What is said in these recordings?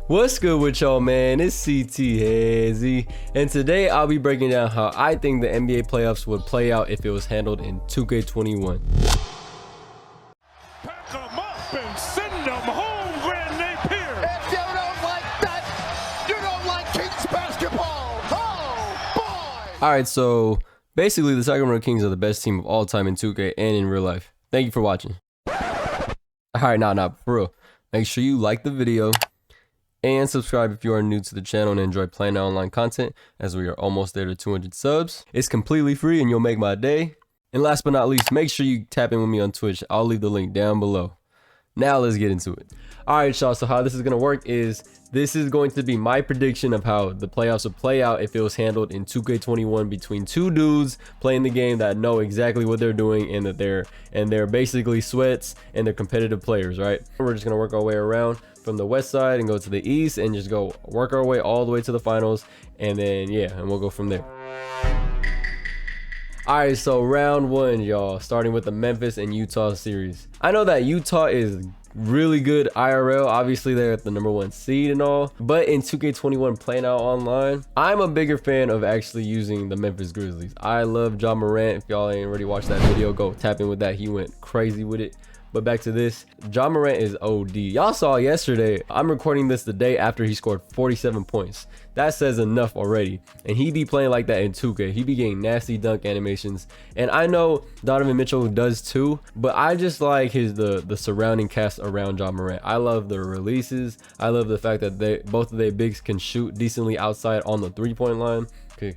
What's good with y'all, man? It's CT Hazy, and today I'll be breaking down how I think the NBA playoffs would play out if it was handled in 2K21. Pack them up and send them home, Grand Napier. If you don't like that, you don't like Kings basketball. Oh, boy. Alright, so basically the Sacramento Kings are the best team of all time in 2K and in real life. Thank you for watching. Alright, nah, for real. Make sure you like the video and subscribe if you are new to the channel and enjoy PlayNow Online content, as we are almost there to 200 subs. It's completely free and you'll make my day. And last but not least, make sure you tap in with me on Twitch. I'll leave the link down below. Now let's get into it. Alright, y'all, so how this is going to work is this is going to be my prediction of how the playoffs would play out if it was handled in 2K21 between two dudes playing the game that know exactly what they're doing and that they're basically sweats and they're competitive players, right? We're just going to work our way around from the west side and go to the east and just go work our way all the way to the finals, and then and we'll go from there. Alright, so round one, y'all, starting with the Memphis and Utah series. I know that Utah is really good IRL. Obviously they're at the #1 seed and all, but in 2K21 PlayNow Online, I'm a bigger fan of actually using the Memphis Grizzlies. I love Ja Morant. If y'all ain't already watched that video, go tap in with that. He went crazy with it. But back to this, Ja Morant is OD. Y'all saw yesterday, I'm recording this the day after he scored 47 points. That says enough already. And he be playing like that in 2K. He be getting nasty dunk animations. And I know Donovan Mitchell does too, but I just like the surrounding cast around Ja Morant. I love the releases. I love the fact that both of their bigs can shoot decently outside on the 3-point line,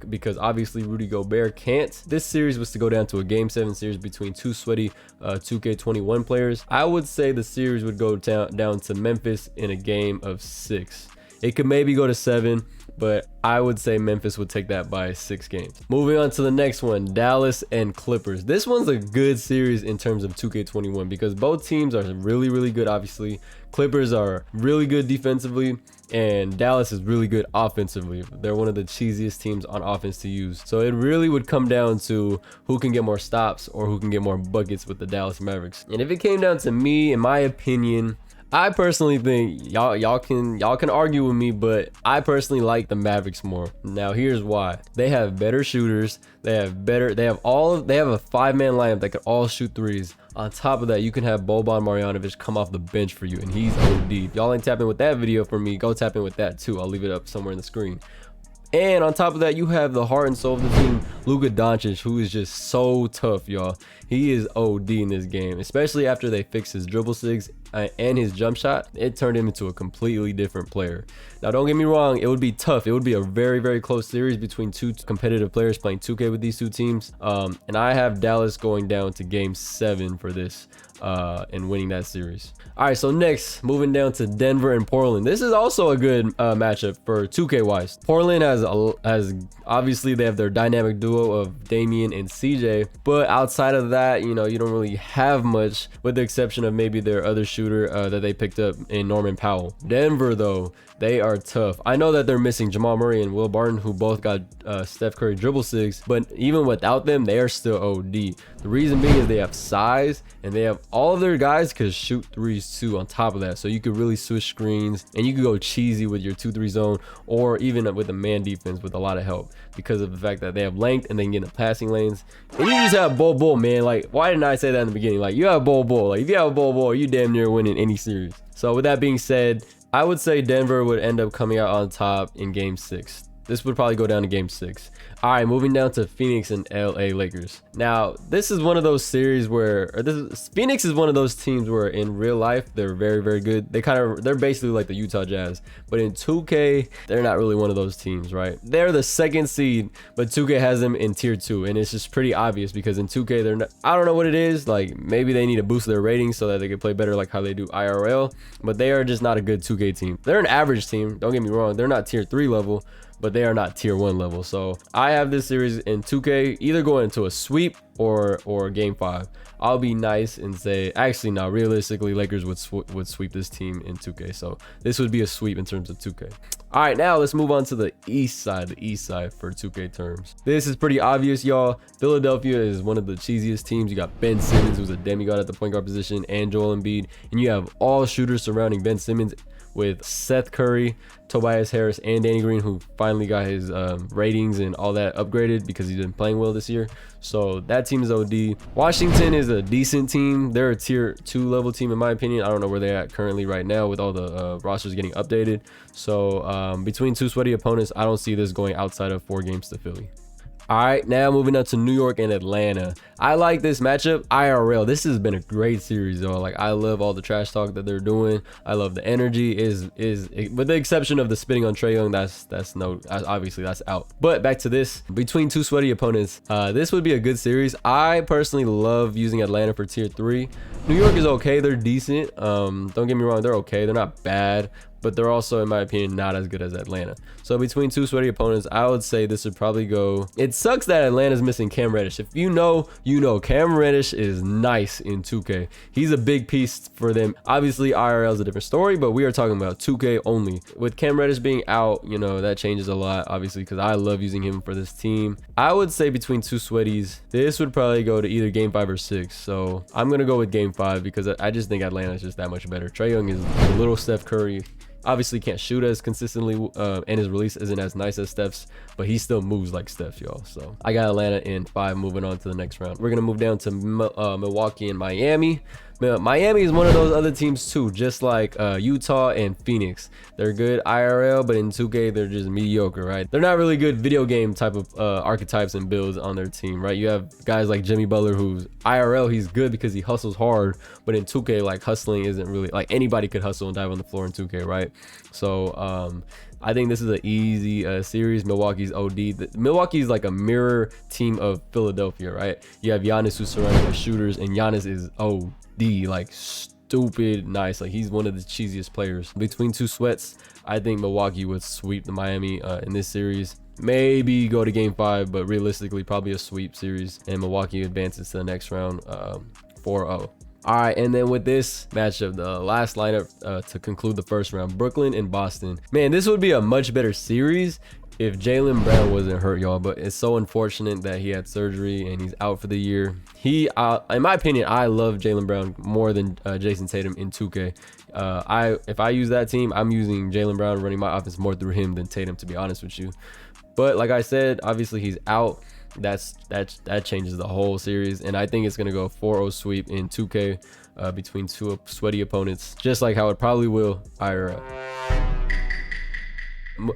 because obviously Rudy Gobert can't. This series was to go down to a Game 7 series between two sweaty 2K21 players. I would say the series would go down to Memphis in a game of 6. It could maybe go to 7, but I would say Memphis would take that by 6 games. Moving on to the next one, Dallas and Clippers. This one's a good series in terms of 2K21 because both teams are really, really good, obviously. Clippers are really good defensively, and Dallas is really good offensively. They're one of the cheesiest teams on offense to use. So it really would come down to who can get more stops or who can get more buckets with the Dallas Mavericks. And if it came down to me, in my opinion, I personally think y'all can argue with me, but I personally like the Mavericks more. Now here's why. They have better shooters. They have a 5-man lineup that could all shoot threes. On top of that, you can have Boban Marjanovic come off the bench for you, and he's OD. If y'all ain't tapping with that video for me, go tap in with that too. I'll leave it up somewhere in the screen. And on top of that, you have the heart and soul of the team, Luka Doncic, who is just so tough, y'all. He is OD in this game, especially after they fixed his dribble sigs and his jump shot. It turned him into a completely different player. Now, don't get me wrong, it would be tough. It would be a very, very close series between two competitive players playing 2K with these two teams. And I have Dallas going down to Game 7 for this and winning that series. All right, so next, moving down to Denver and Portland. This is also a good matchup for 2K wise. Portland has obviously they have their dynamic duo of Damian and CJ, but outside of that, you don't really have much, with the exception of maybe their other shooter that they picked up in Norman Powell. Denver, though, they are tough. I know that they're missing Jamal Murray and Will Barton, who both got Steph Curry dribble sigs, but even without them, they are still OD. The reason being is they have size, and they have all of their guys could shoot threes too on top of that. So you could really switch screens, and you could go cheesy with your 2-3 zone, or even with a man defense with a lot of help, because of the fact that they have length and they can get in the passing lanes. And you just have Bol, man. Like, why didn't I say that in the beginning? Like, you have Bol. Like, if you have Bol, you damn near winning any series. So with that being said, I would say Denver would end up coming out on top in Game 6. This would probably go down to Game 6. All right, moving down to Phoenix and LA Lakers. Now, this is one of those series where Phoenix is one of those teams where in real life they're very, very good. They're basically like the Utah Jazz, but in 2K they're not really one of those teams, right? They're the 2nd seed, but 2K has them in tier 2, and it's just pretty obvious because in 2K they're not. I don't know what it is. Like, maybe they need to boost their ratings so that they can play better, like how they do IRL. But they are just not a good 2K team. They're an average team. Don't get me wrong. They're not tier 3 level, but they are not tier 1 level. So I have this series in 2K either going into a sweep or Game 5. I'll be nice and say, actually, no, realistically, Lakers would sweep this team in 2K. So this would be a sweep in terms of 2K. All right, now let's move on to the east side for 2K terms. This is pretty obvious, y'all. Philadelphia is one of the cheesiest teams. You got Ben Simmons, who's a demigod at the point guard position, and Joel Embiid, and you have all shooters surrounding Ben Simmons with Seth Curry, Tobias Harris, and Danny Green, who finally got his ratings and all that upgraded because he's been playing well this year. So that team is OD. Washington is a decent team. They're a tier 2 level team in my opinion. I don't know where they're at currently right now with all the rosters getting updated. So between two sweaty opponents, I don't see this going outside of 4 games to Philly. All right, now moving up to New York and Atlanta. I like this matchup IRL. This has been a great series, though. Like, I love all the trash talk that they're doing. I love the energy. Is with the exception of the spitting on Trae Young, obviously that's out. But back to this, between two sweaty opponents, this would be a good series. I personally love using Atlanta for tier 3. New York is okay. They're decent. Don't get me wrong. They're okay. They're not bad, but they're also, in my opinion, not as good as Atlanta. So between two sweaty opponents, I would say this would probably go. It sucks that Atlanta's missing Cam Reddish. If you know, you know. Cam Reddish is nice in 2K. He's a big piece for them. Obviously, IRL is a different story, but we are talking about 2K only. With Cam Reddish being out, you know, that changes a lot, obviously, because I love using him for this team. I would say between two sweaties, this would probably go to either game 5 or 6. So I'm going to go with game 5 because I just think Atlanta is just that much better. Trae Young is a little Steph Curry. Obviously can't shoot as consistently and his release isn't as nice as Steph's, but he still moves like Steph, y'all. So I got Atlanta in 5. Moving on to the next round, we're gonna move down to Milwaukee and Miami. Miami is one of those other teams too, just like Utah and Phoenix. They're good IRL, but in 2K they're just mediocre, right? They're not really good video game type of archetypes and builds on their team, right? You have guys like Jimmy Butler, who's IRL, he's good because he hustles hard, but in 2K, like, hustling isn't really, like, anybody could hustle and dive on the floor in 2K, right? So I think this is an easy series. Milwaukee's OD. Milwaukee's like a mirror team of Philadelphia, right? You have Giannis, who's surrounded by shooters, and Giannis is OD, like stupid nice. Like, he's one of the cheesiest players. Between two sweats, I think Milwaukee would sweep the Miami in this series. Maybe go to game 5, but realistically probably a sweep series, and Milwaukee advances to the next round 4-0. All right, and then with this matchup, the last lineup to conclude the first round, Brooklyn and Boston. Man, this would be a much better series if Jaylen Brown wasn't hurt, y'all, but it's so unfortunate that he had surgery and he's out for the year. In my opinion, I love Jaylen Brown more than Jason Tatum in 2K. If I use that team, I'm using Jaylen Brown, running my offense more through him than Tatum, to be honest with you. But like I said, obviously he's out. That changes the whole series, and I think it's gonna go 4-0 sweep in 2K between two sweaty opponents, just like how it probably will IRL.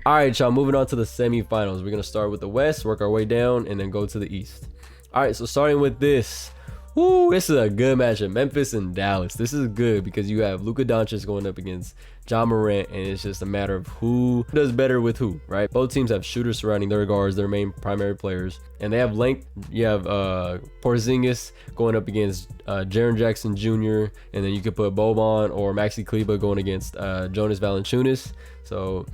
All right, y'all, moving on to the semifinals. We're gonna start with the West, work our way down, and then go to the East. All right, so starting with this. This is a good matchup. Memphis and Dallas. This is good because you have Luka Doncic going up against Ja Morant, and it's just a matter of who does better with who, right? Both teams have shooters surrounding their guards, their main primary players, and they have length. You have Porzingis going up against Jaren Jackson Jr., and then you could put Boban or Maxi Kleber going against Jonas Valanciunas. So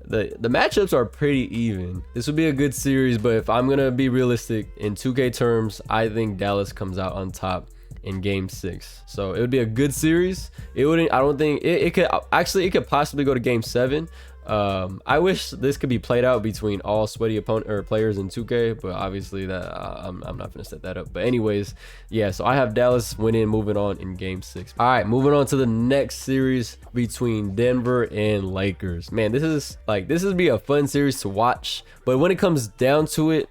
the matchups are pretty even. This would be a good series, but if I'm gonna be realistic in 2K terms, I think Dallas comes out on top in game 6. So it would be a good series. I don't think it could possibly go to game 7. I wish this could be played out between all sweaty opponent or players in 2K, but obviously that I'm not gonna set that up. But anyways, yeah, so I have Dallas winning, moving on in game 6. All right, moving on to the next series between Denver and Lakers. Man, this would be a fun series to watch, but when it comes down to it,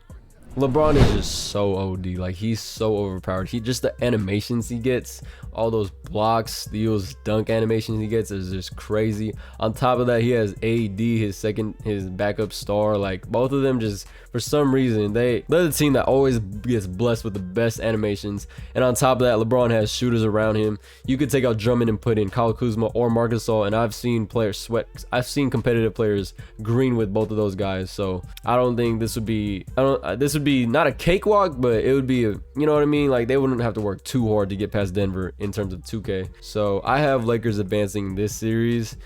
LeBron is just so OD. Like, he's so overpowered. Just the animations he gets, all those blocks, steals, dunk animations he gets is just crazy. On top of that, he has AD, his backup star. Like, both of them just, for some reason, they're the team that always gets blessed with the best animations. And on top of that, LeBron has shooters around him. You could take out Drummond and put in Kyle Kuzma or Marc Gasol, and I've seen players sweat. I've seen competitive players green with both of those guys. So I don't think this would be not a cakewalk, but it would be you know what I mean? Like, they wouldn't have to work too hard to get past Denver in terms of 2K. So I have Lakers advancing this series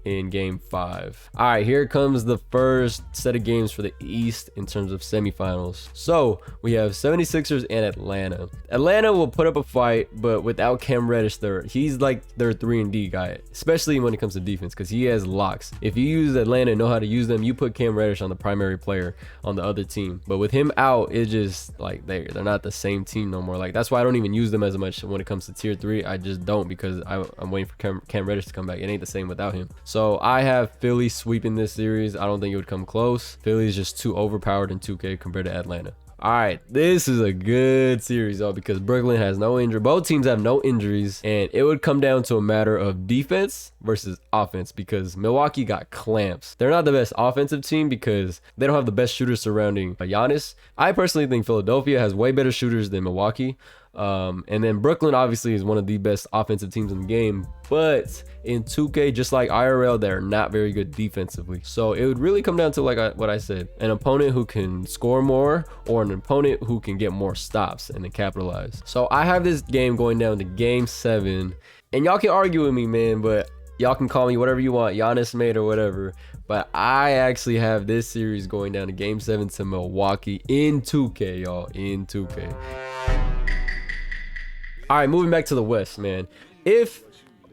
in game 5. All right, here comes the first set of games for the East in terms of semifinals. So we have 76ers and Atlanta. Atlanta will put up a fight, but without Cam Reddish, he's like their 3-and-D guy, especially when it comes to defense, because he has locks. If you use Atlanta and know how to use them, you put Cam Reddish on the primary player on the other team. But with him out, it's just like they're not the same team no more. Like, that's why I don't even use them as much when it comes to tier 3. I just don't, because I'm waiting for Cam Reddish to come back. It ain't the same without him. So I have Philly sweeping this series. I don't think it would come close. Philly is just too overpowered in 2K compared to Atlanta. All right, this is a good series though, because Brooklyn has no injury. Both teams have no injuries, and it would come down to a matter of defense versus offense, because Milwaukee got clamps. They're not the best offensive team because they don't have the best shooters surrounding Giannis. I personally think Philadelphia has way better shooters than Milwaukee. And then Brooklyn obviously is one of the best offensive teams in the game, but in 2K, just like IRL, they're not very good defensively. So it would really come down to what I said, an opponent who can score more or an opponent who can get more stops and then capitalize. So I have this game going down to game 7, and y'all can argue with me, man, but y'all can call me whatever you want, Giannis made or whatever. But I actually have this series going down to game 7 to Milwaukee in 2K, y'all, in 2K. All right, moving back to the West, man. If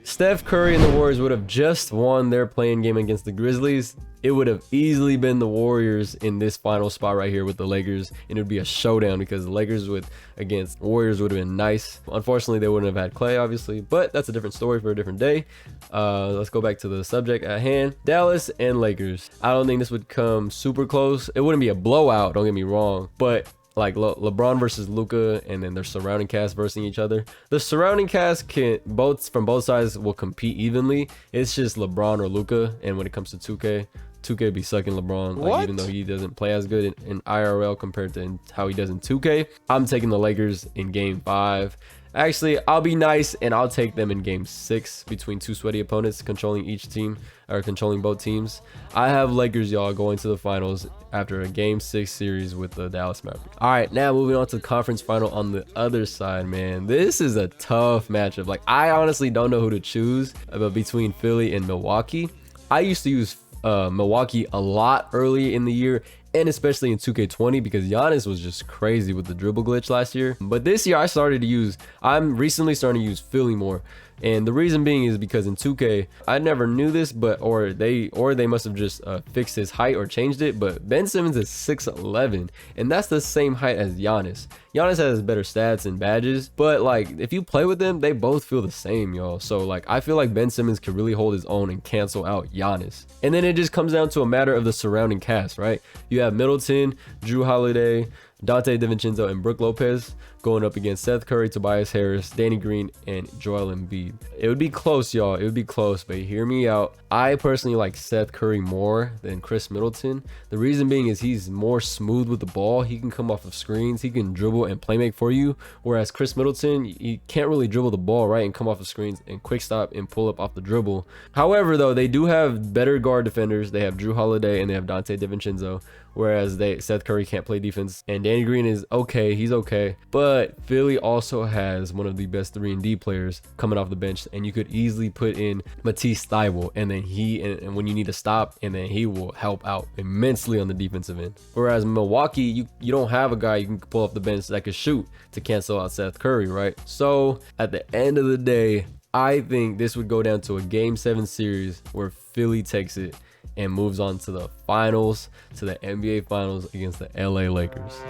Steph Curry and the Warriors would have just won their playing game against the Grizzlies, it would have easily been the Warriors in this final spot right here with the Lakers, and it would be a showdown because the Lakers against Warriors would have been nice. Unfortunately, they wouldn't have had Clay, obviously, but that's a different story for a different day. Let's go back to the subject at hand. Dallas and Lakers. I don't think this would come super close. It wouldn't be a blowout, don't get me wrong, but like LeBron versus Luka, and then their surrounding cast versus each other. The surrounding cast from both sides will compete evenly. It's just LeBron or Luka, and when it comes to 2K be sucking LeBron. Like, even though he doesn't play as good in IRL compared to how he does in 2K, I'm taking the Lakers in game 5. Actually, I'll be nice and I'll take them in game 6 between two sweaty opponents controlling each team, or controlling both teams. I have Lakers, y'all, going to the finals after a game 6 series with the Dallas Mavericks. All right, now moving on to the conference final on the other side, man. This is a tough matchup. Like, I honestly don't know who to choose between Philly and Milwaukee. I used to use Milwaukee a lot early in the year, and especially in 2K20, because Giannis was just crazy with the dribble glitch last year. But this year I'm recently starting to use Philly more. And the reason being is because in 2K, I never knew this, but or they must have just fixed his height or changed it. But Ben Simmons is 6'11", and that's the same height as Giannis. Giannis has better stats and badges, but like if you play with them, they both feel the same, y'all. So like I feel like Ben Simmons could really hold his own and cancel out Giannis. And then it just comes down to a matter of the surrounding cast, right? You have Middleton, Drew Holiday, Dante DiVincenzo, and Brook Lopez going up against Seth Curry, Tobias Harris, Danny Green, and Joel Embiid. It would be close, y'all. It would be close, but hear me out. I personally like Seth Curry more than Chris Middleton. The reason being is he's more smooth with the ball. He can come off of screens. He can dribble and play make for you. Whereas Chris Middleton, he can't really dribble the ball, right, and come off of screens and quick stop and pull up off the dribble. However, though, they do have better guard defenders. They have Drew Holiday and they have Dante DiVincenzo. Whereas Seth Curry can't play defense, and Danny Green is okay. He's okay, but Philly also has one of the best 3-and-D players coming off the bench, and you could easily put in Matisse Thybulle, and then and when you need to stop, and then he will help out immensely on the defensive end. Whereas Milwaukee, you don't have a guy you can pull off the bench that could shoot to cancel out Seth Curry, right? So at the end of the day, I think this would go down to a game 7 series where Philly takes it and moves on to the finals, to the NBA finals against the LA Lakers.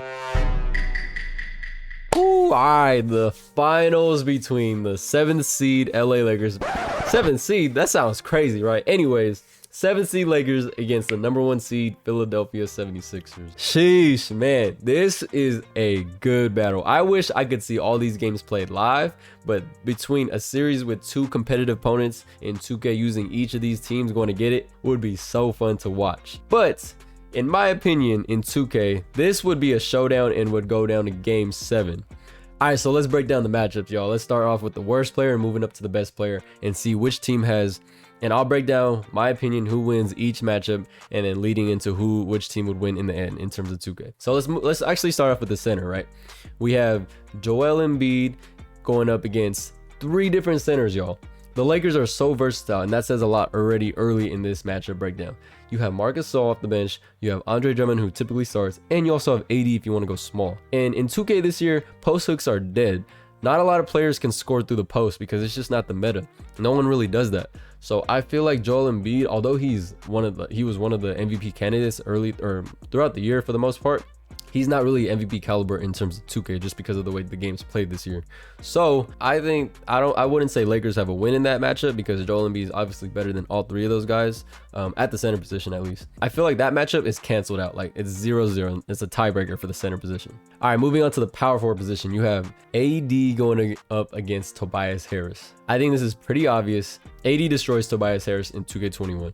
Ooh, all right, the finals between the 7th seed LA Lakers. 7th seed, that sounds crazy, right? Anyways, 7th seed Lakers against the number 1 seed Philadelphia 76ers. Sheesh, man, this is a good battle. I wish I could see all these games played live, but between a series with 2 competitive opponents in 2K using each of these teams going to get it would be so fun to watch. But in my opinion, in 2K, this would be a showdown and would go down to game 7. All right, so let's break down the matchups, y'all. Let's start off with the worst player and moving up to the best player and see which team has, and I'll break down my opinion who wins each matchup, and then leading into which team would win in the end in terms of 2K. So let's actually start off with the center, right? We have Joel Embiid going up against 3 different centers, y'all. The Lakers are so versatile, and that says a lot already early in this matchup breakdown. You have Marcus Gasol off the bench, you have Andre Drummond, who typically starts, and you also have AD if you want to go small. And in 2K this year, post hooks are dead. Not a lot of players can score through the post because it's just not the meta. No one really does that. So I feel like Joel Embiid, although he was one of the MVP candidates early or throughout the year for the most part, he's not really MVP caliber in terms of 2K just because of the way the game's played this year. So I think I wouldn't say Lakers have a win in that matchup because Joel Embiid is obviously better than all three of those guys at the center position at least. I feel like that matchup is canceled out. Like it's 0-0. It's a tiebreaker for the center position. All right, moving on to the power forward position, you have AD going up against Tobias Harris. I think this is pretty obvious. AD destroys Tobias Harris in 2K21.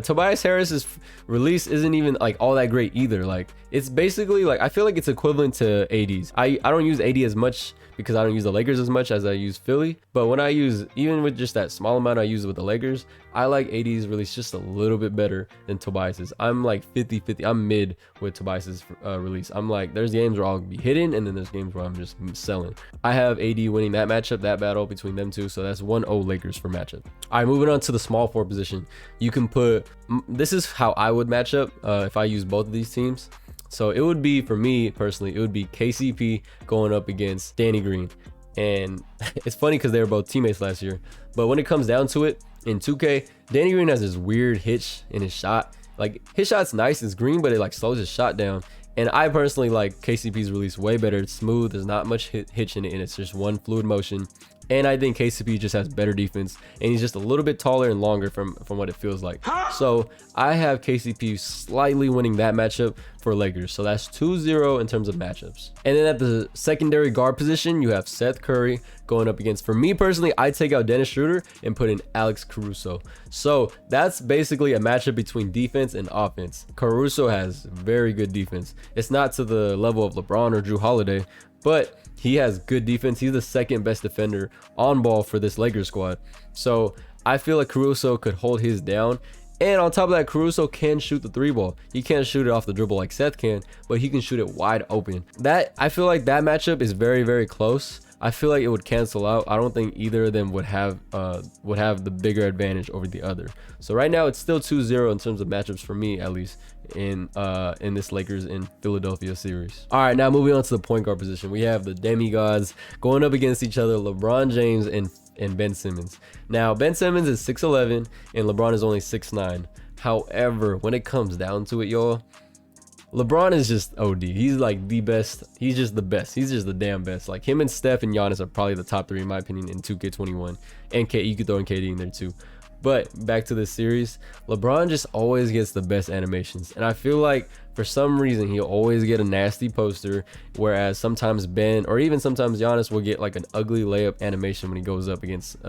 Tobias Harris's release isn't even like all that great either. Like it's basically like I feel like it's equivalent to AD's. I don't use AD as much because I don't use the Lakers as much as I use Philly. But when I use, even with just that small amount I use with the Lakers, I like AD's release just a little bit better than Tobias's. I'm like 50-50. I'm mid with Tobias's release. I'm like, there's games where I'll be hitting and then there's games where I'm just selling. I have AD winning that matchup, that battle between them two. So that's 1-0 Lakers for matchup. All right, moving on to the small forward position. You can put, this is how I would match up if I use both of these teams. So it would be, for me personally, it would be KCP going up against Danny Green. And it's funny because they were both teammates last year. But when it comes down to it, in 2K, Danny Green has this weird hitch in his shot. Like his shot's nice, it's green, but it like slows his shot down. And I personally like KCP's release way better. It's smooth, there's not much hitch in it, and it's just one fluid motion. And I think KCP just has better defense, and he's just a little bit taller and longer from what it feels like. So I have KCP slightly winning that matchup for Lakers. So that's 2-0 in terms of matchups. And then at the secondary guard position, you have Seth Curry going up against, for me personally, I take out Dennis Schroeder and put in Alex Caruso. So that's basically a matchup between defense and offense. Caruso has very good defense. It's not to the level of LeBron or Drew Holiday, but he has good defense. He's the second best defender on ball for this Lakers squad. So I feel like Caruso could hold his down. And on top of that, Caruso can shoot the 3-ball. He can't shoot it off the dribble like Seth can, but he can shoot it wide open. I feel like that matchup is very, very close. I feel like it would cancel out. I don't think either of them would have the bigger advantage over the other. So right now it's still 2-0 in terms of matchups for me, at least in this Lakers in Philadelphia series. All right, now moving on to the point guard position, we have the demigods going up against each other, LeBron James and Ben Simmons. Now Ben Simmons is 6'11 and LeBron is only 6'9. However, when it comes down to it, y'all, LeBron is just OD. He's like the best. He's just the best. He's just the damn best. Like him and Steph and Giannis are probably the top three in my opinion in 2K21. And you could throw in KD in there too. But back to this series, LeBron just always gets the best animations. And I feel like for some reason, he'll always get a nasty poster, whereas sometimes Ben or even sometimes Giannis will get like an ugly layup animation when he goes up against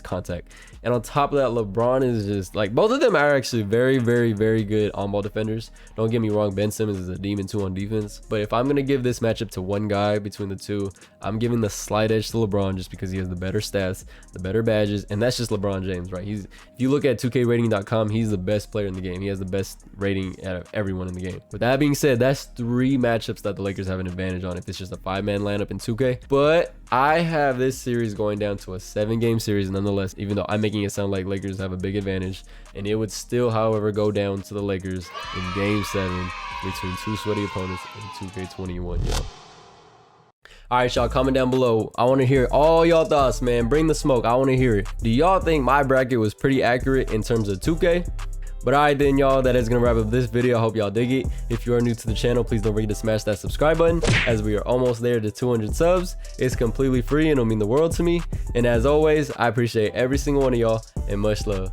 contact. And on top of that, LeBron is just like, both of them are actually very, very, very good on-ball defenders. Don't get me wrong, Ben Simmons is a demon too on defense. But if I'm going to give this matchup to one guy between the two, I'm giving the slight edge to LeBron just because he has the better stats, the better badges, and that's just LeBron James, right? If you look at 2krating.com, he's the best player in the game. He has the best rating out of everyone in the game. With that being said, that's three matchups that the Lakers have an advantage on if it's just a 5-man lineup in 2K. But I have this series going down to a 7-game series nonetheless, even though I'm making it sound like Lakers have a big advantage. And it would still, however, go down to the Lakers in Game 7 between two sweaty opponents in 2K21, y'all. All right, y'all, comment down below. I want to hear all y'all thoughts, man. Bring the smoke. I want to hear it. Do y'all think my bracket was pretty accurate in terms of 2K? But all right then, y'all, that is gonna wrap up this video. I hope y'all dig it. If you are new to the channel, please don't forget to smash that subscribe button, as we are almost there to 200 subs. It's completely free and it'll mean the world to me. And as always, I appreciate every single one of y'all, and much love.